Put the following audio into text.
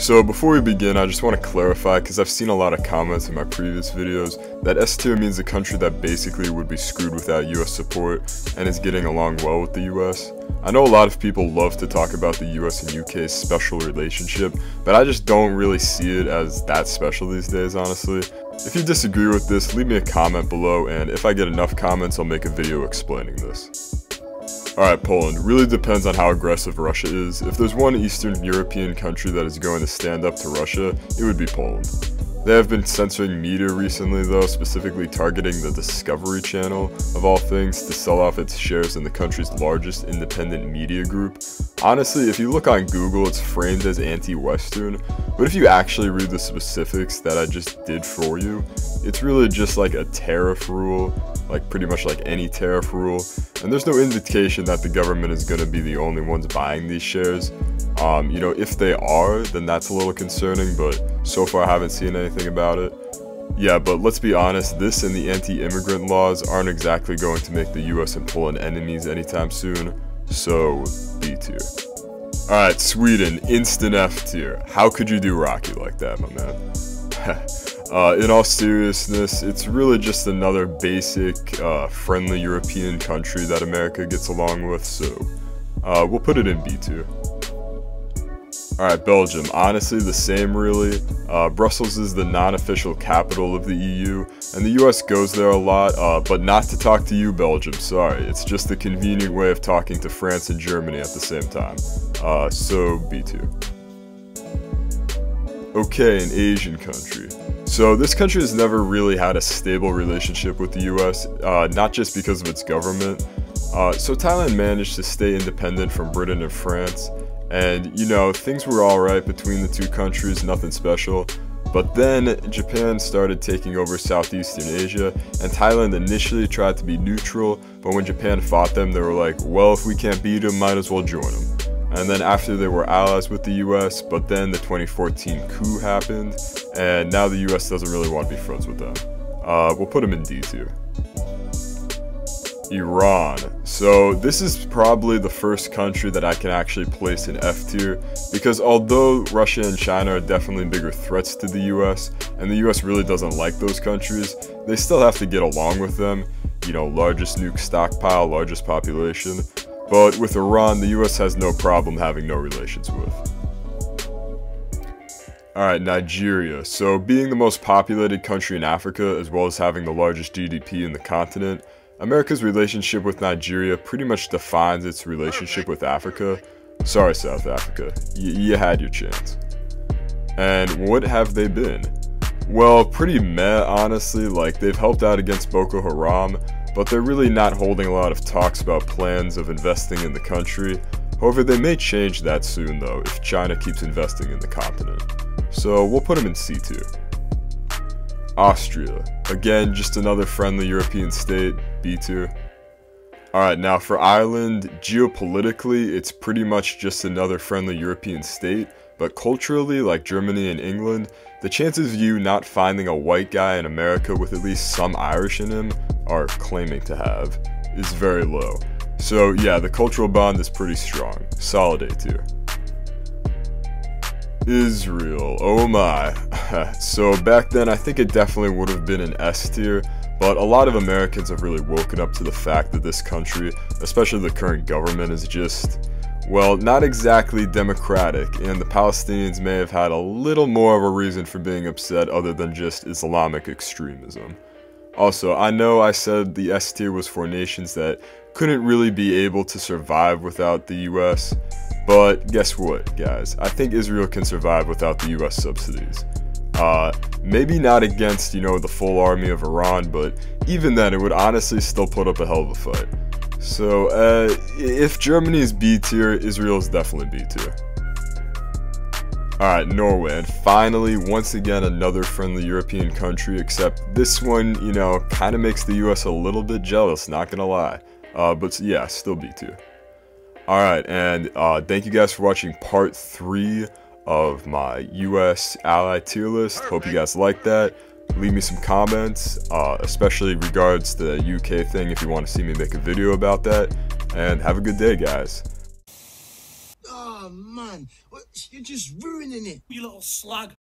So before we begin, I just want to clarify, because I've seen a lot of comments in my previous videos, that S tier means a country that basically would be screwed without US support and is getting along well with the US. I know a lot of people love to talk about the US and UK's special relationship, but I just don't really see it as that special these days, honestly. If you disagree with this, leave me a comment below, and if I get enough comments, I'll make a video explaining this. Alright, Poland. Really depends on how aggressive Russia is. If there's one Eastern European country that is going to stand up to Russia, it would be Poland. They have been censoring media recently though, specifically targeting the Discovery Channel, of all things, to sell off its shares in the country's largest independent media group. Honestly, if you look on Google, it's framed as anti-Western, but if you actually read the specifics that I just did for you, it's really just like a tariff rule, like pretty much like any tariff rule, and there's no indication that the government is going to be the only ones buying these shares. You know, if they are, then that's a little concerning, but so far I haven't seen anything about it. Yeah, but let's be honest, this and the anti-immigrant laws aren't exactly going to make the US and Poland enemies anytime soon, so B tier. Alright, Sweden, instant F tier. How could you do Rocky like that, my man? In all seriousness, it's really just another basic, friendly European country that America gets along with, so we'll put it in B tier. Alright, Belgium, honestly the same really. Brussels is the non-official capital of the EU, and the US goes there a lot, but not to talk to you, Belgium, sorry. It's just a convenient way of talking to France and Germany at the same time. So B tier. Okay, an Asian country. So this country has never really had a stable relationship with the US, not just because of its government. So Thailand managed to stay independent from Britain and France, and you know, things were alright between the two countries, nothing special. But then Japan started taking over Southeastern Asia, and Thailand initially tried to be neutral, but when Japan fought them, they were like, well, if we can't beat them, might as well join them. And then after they were allies with the US, but then the 2014 coup happened, and now the US doesn't really want to be friends with them. We'll put them in D tier. Iran. So this is probably the first country that I can actually place in F tier, because although Russia and China are definitely bigger threats to the US, and the US really doesn't like those countries, they still have to get along with them. You know, largest nuke stockpile, largest population. But with Iran, the US has no problem having no relations with. Alright, Nigeria. So being the most populated country in Africa, as well as having the largest GDP in the continent, America's relationship with Nigeria pretty much defines its relationship with Africa. Sorry, South Africa. You had your chance. And what have they been? Well, pretty meh, honestly. Like, they've helped out against Boko Haram, but they're really not holding a lot of talks about plans of investing in the country. However, they may change that soon though, if China keeps investing in the continent. So we'll put them in C tier. Austria. Again, just another friendly European state, B tier. Alright, now for Ireland, geopolitically, it's pretty much just another friendly European state, but culturally, like Germany and England, the chances of you not finding a white guy in America with at least some Irish in him, are claiming to have, is very low. So yeah, the cultural bond is pretty strong. Solid A tier. Israel, oh my. So back then I think it definitely would have been an S tier, but a lot of Americans have really woken up to the fact that this country, especially the current government, is just, well, not exactly democratic, and the Palestinians may have had a little more of a reason for being upset other than just Islamic extremism. Also, I know I said the S tier was for nations that couldn't really be able to survive without the US, but guess what, guys? I think Israel can survive without the US subsidies. Maybe not against, you know, the full army of Iran, but even then it would honestly still put up a hell of a fight. So, if Germany is B tier, Israel is definitely B tier. Alright, Norway, and finally, once again, another friendly European country, except this one, you know, kind of makes the US a little bit jealous, not gonna lie. But yeah, still B tier. Alright, and thank you guys for watching part 3 of my US ally tier list. Hope you guys like that. Leave me some comments, especially regards the UK thing if you want to see me make a video about that. And have a good day, guys. Oh, man. You're just ruining it. You little slag.